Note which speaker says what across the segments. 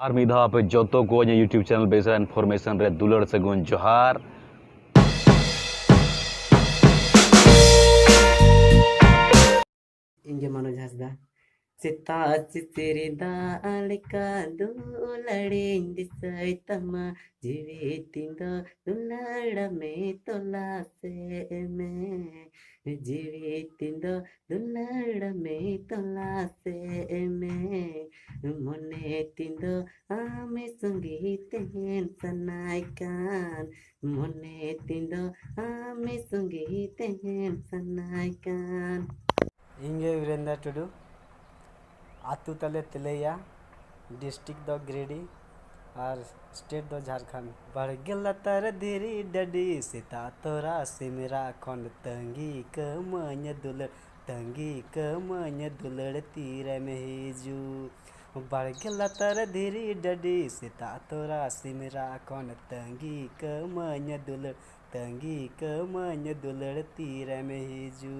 Speaker 1: और मिधा पे जोतो को यूट्यूब चैनल बेसा इन्फॉर्मेशन रे दुलड़ सगुन जोहार।
Speaker 2: इंगे मनोज हंसदा सिता चिसिरी दालिका दुलड़िन दिसै तमा जीवितिंदो दुलड़ में तोला से में जीवितिंदो दुलड़ में तोला से में मोने तिंदो आमे संगीतेन सनाइकान मोने तिंदो आमे संगीतेन सनाइकान इंगे वीरेंद्र टुडू आतु तले तिलैया डिस्ट्रिक्ट दो गिरिडीह और स्टेट दो झारखंड बढ़ गेला तर धीरी डडी सीता तोरा सिमरा खन तंगी कमन दुलड़ तीर में हिजू बढ़ गेला तर धीरी डडी सीता तोरा सिमरा खन तंगी कमन दुलड़ तीर में हिजू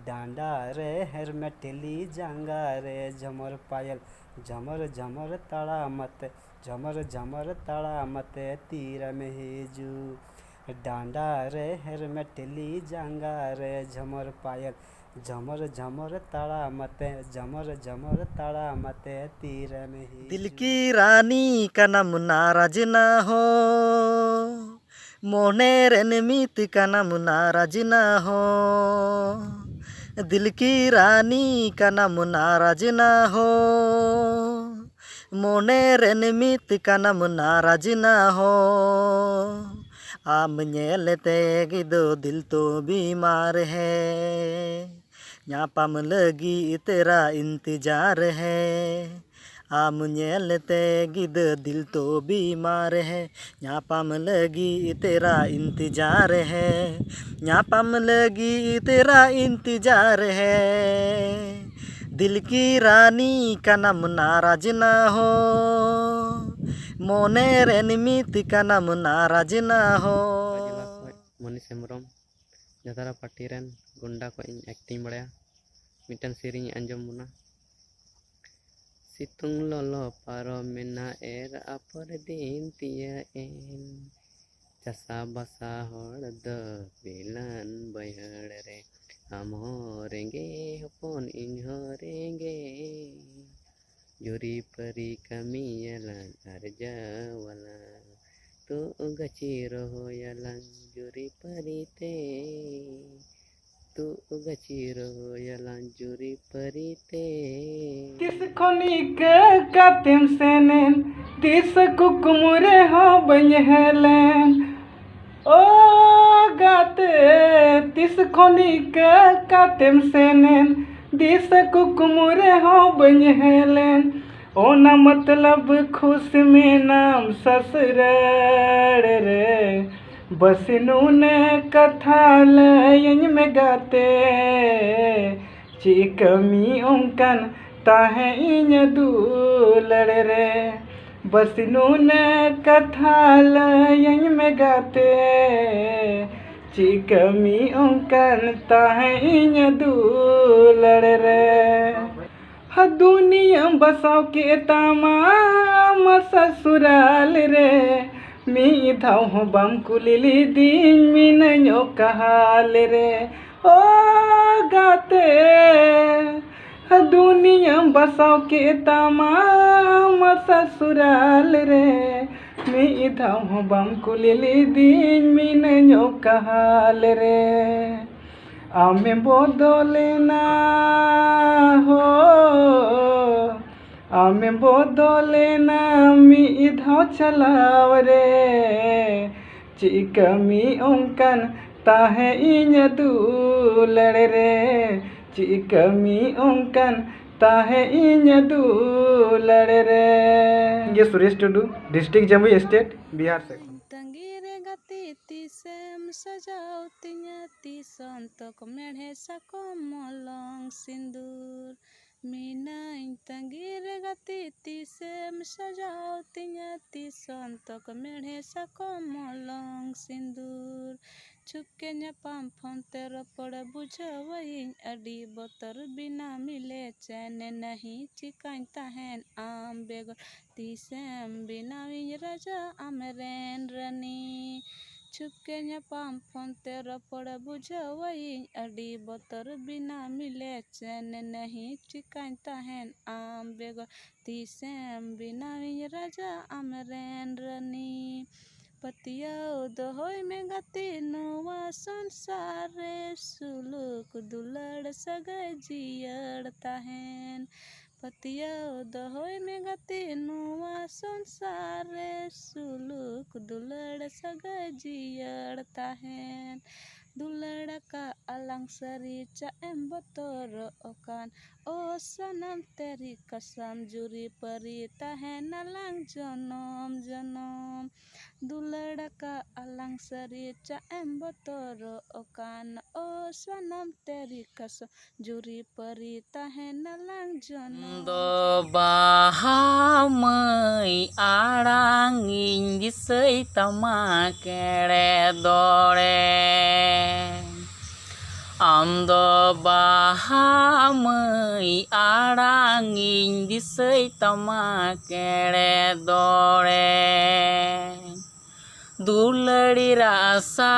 Speaker 2: डांडा रे हेर में टेली जांगा रे झमर पायल झमर झमर ताड़ा मत तीर में हिजू डांडा रे हेर में टेली जांगा रे झमर पायल झमर झमर ताड़ा मत तीर में हिजू। दिल की रानी का नाम नाराज ना हो मोने रेनमित का नाम नाराज ना हो दिल की रानी का नाम नाराज ना हो मोने रेनमित का नाम नाराज ना हो आम नेलते गिदो दिल तो बीमार है ᱧᱟᱯᱟᱢ लगी तेरा इंतजार है आम नेलते गिद दिल तो बीमार है ᱧᱟᱯᱟᱢ लगी तेरा इंतजार है ᱧᱟᱯᱟᱢ लगी तेरा इंतजार है दिल की रानी का नाम नाराज ना हो मोने रेनमित का नाम नाराज ना हो।
Speaker 3: मनीष हेम्ब्रम जतारा पार्टी रेन गुंडा को एक्टिंग बड़ाया मिटन सेरिंग अंजम मुना सितुंग लोलो पारो मेना एर अपर दिन तिया एन चसा बसा होड़ द बिलन बहड़ रे हम हो रेंगे हपन इन हो रेंगे जोरी परी कमियलन अर्जावला तो गचिरो यलन जोरी परिते तो गचिरो यलन जोरी परिते
Speaker 4: तिस खनिक कातिम सेनेन तिस कुकुमुरे हो बयहलेन ओ गाते तिस खनिक कातिम सेनेन दिस कुकुमुरे हो बयहलेन ओना मतलब खुश में नाम ससुराल रे बस नूने कथा लयन में गाते चिकमी उनकन ताहे इन दुलड़ रे बस नूने कथा लयन में गाते चिकमी उनकन ताहे इन दुलड़ रे दुनिया बसाव के तमाम ससुराल रे मी धाव हो बम कुलिली दिन मिनयो कहाल रे ओ गाते दुनिया बसाव के तमाम ससुराल रे मी धाव हो बम कुलिली दिन मिनयो कहाल रे आमे बदलेना हो आमे बदलेना मिधा चलाव रे चिकमी उनकन ताहे इन दुलड़ रे चिकमी उनकन ताहे इन दुलड़ रे। ये सुरेश टुडू डिस्ट्रिक्ट जमुई स्टेट बिहार से।
Speaker 5: तंगीरे गति तीसेम सजाओ तिnya तीसन तक मेढ़े सको मलंग सिंदूर मीनाई तंगीरे गति तीसेम सजाओ तिnya tisontok मेढ़े सको मोलोंग सिंदूर छुपके nyapam phonte ropod बुझवई अडी बोतर बिना मिले चैन नहीं चिकाइन tahen am begor tisem binawin raja amren rani छुपके nyapam phonte ropod बुझवई अडी बोतर बिना मिले चैन नहीं चिकाइन tahen am begor tisem binawin raja amren rani पतिया दोहोय में गति नोवा संसार सुलुक दुलड़ सगै जियड़ ताहेन पतिया दोहोय में गति नोवा संसार सुलुक दुलड़ सगै जियड़ ताहेन दुलड़ का अलंग सरी चाएम बतोर ओकान ओ सनम तेरी कसम जुरी परी ताहेन अलंग जनम जनम दुलड़ का अलंग सरी चाएम बतोर ओकान ओ सनम तेरी कसम जुरी परी ताहेन अलंग जनम
Speaker 6: दो बाहा मै आड़ांगिं दिसै तमा केड़े दोड़े आम दो बाहा मै आड़ांगिं दिसै तमा केड़े दोड़े दुलड़ी रासा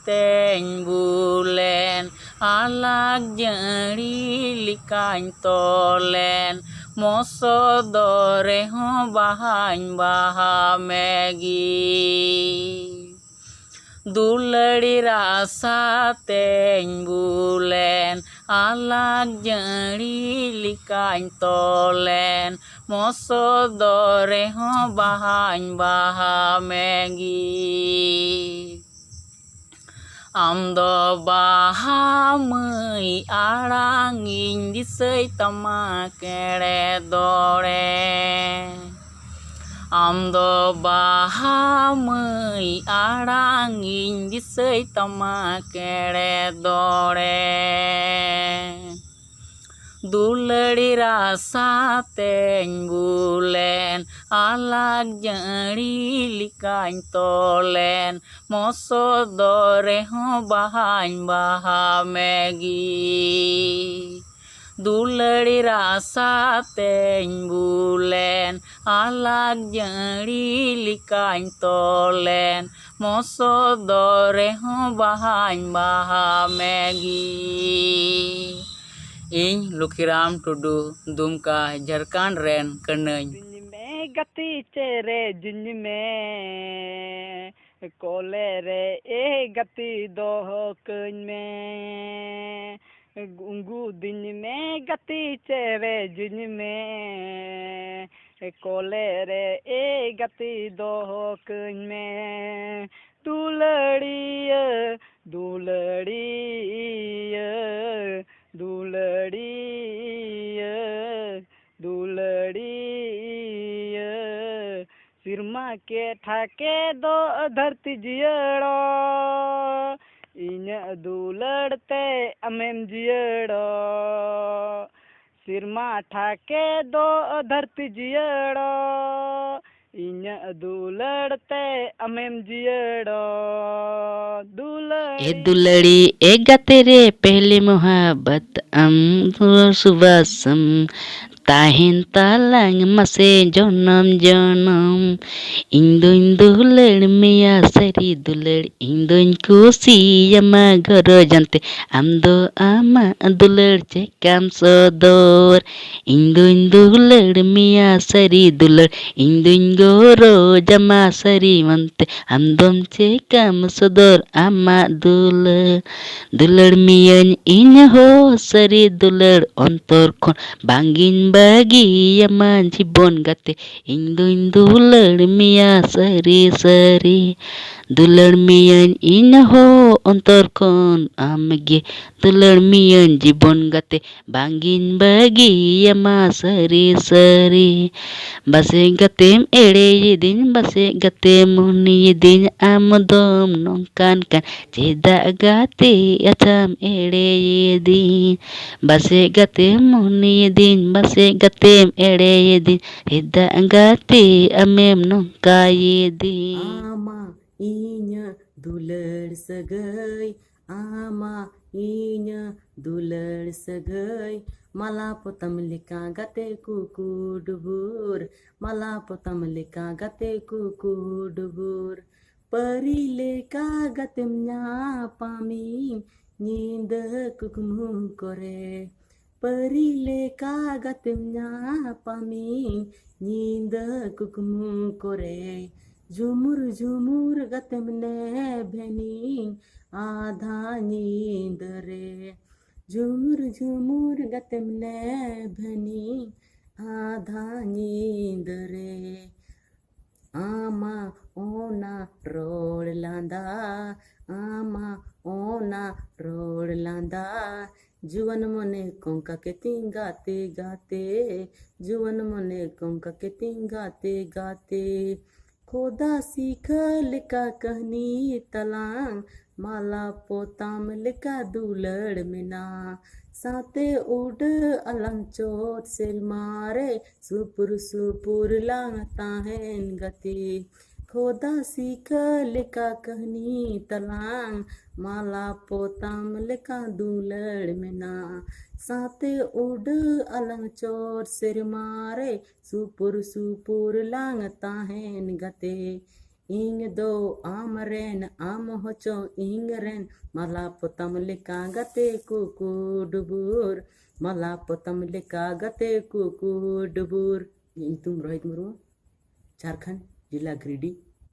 Speaker 6: तें बुलेन आलाग जड़ी लिकान तोलेन मोसो दोरे हो बहान बहा मैगी दुलड़ी रासा तें बुलेन आलाग जड़ी लिकान तोलेन मोसो दोरे हो बहान बहा मैगी आम दो बाहा मै आड़ांगिं दिसै तमा केड़े दोड़े आम दो बाहा मै आड़ांगिं दिसै तमा केड़े दोड़े दुलड़ी रासा तें बुलेन आलाग जड़ी लिकान तोलेन मोसो दोरे हो बहान बहा मैगी दुलड़ी रासा तें बुलेन आलाग जड़ी लिकान तोलेन मोसो दोरे हो बहान बहा मैगी ᱤᱧ ᱞᱚᱠᱷᱤᱨᱟᱢ ᱴᱩᱰᱩ ᱫᱩᱢᱠᱟ ᱡᱷᱟᱲᱠᱷᱚᱸᱰ ᱨᱮᱱ ᱠᱟᱹᱱᱟᱹᱧ
Speaker 2: में गति चेरे जिन में कोले रे ए गति दोहो कन में गुंगू दिन में गति चेरे जिन में कोले रे ए गति दोहो कन में दुलड़िया दुलड़िया दुलड़िया दुलड़िया सिरमा के ठाके दो धरती जियड़ो इन दुलड़ते अमेम जियड़ो सिरमा ठाके दो धरती जियड़ो इन दुलड़ते अमेम जियड़ो
Speaker 7: ए दुलड़ी ए गते रे पहली मोहब्बत सुबसम ताहिन तालांग मसे जनम जनम इंदुन दुलड़ मिया सरी दुलड़ इंदुन कुसी यमा घरो जानते आम दो आमा दुलड़ चे काम सदोर इंदुन दुलड़ मिया सरी दुलड़ इंदुन गोरो जमा सरी वंते आम दोम चे काम सदोर आमा दुलड़ दुलड़ मियन इन हो सरी दुलड़ अंतर खन बांगिन bahagia jibon gate indular mia sari sari dular mian inaho ontor kon amge dular mian jibon gate bangin bahagia sari sari base gatem ere yedin base gatem muni yedin amdom nongkan kan cedak gate atam ere yedin base gatem muni yedin base gatem ere yedin cedak gate amem nongka yedin
Speaker 8: ama inya dular sagai ama inya dular sagai mala potam lika gate kuku dubur mala potam lika gate kuku dubur pari leka gatemnya pami nyinda kukumu kore pari leka gatemnya pami nyinda kukumu kore Jhumur Jhumur गतमने भनी आधा नींद रे झुमुर झुमुर गतमने भनी आधा नींद रे आमा ओना रोड लांदा आमा ओना रोड लांदा जुवन मने कोंका के तिंगाते गाते जुवन मने कोंका के तिंगाते गाते खोदा सीख लिका कहनी तलांग माला पोताम लिका दुलड़ मिना साते उड़ अलंग चोट सिर मारे सुपुर सुपुर लांग ताहन गति खोदा सीख लिका कहनी तलांग माला पोताम लिका दुलड़ मिना साते उड़ अलंग चोट सिर मारे सुपुर सुपुर लांग ताहन गते इंग दो आमरेन आम होचो इंग रेन मला पोतम लिका गते कुकु डुबुर मला पोतम लिका गते कुकु डुबुर तुम रोहित मुर्मू झारखंड जिला गिरिडीह।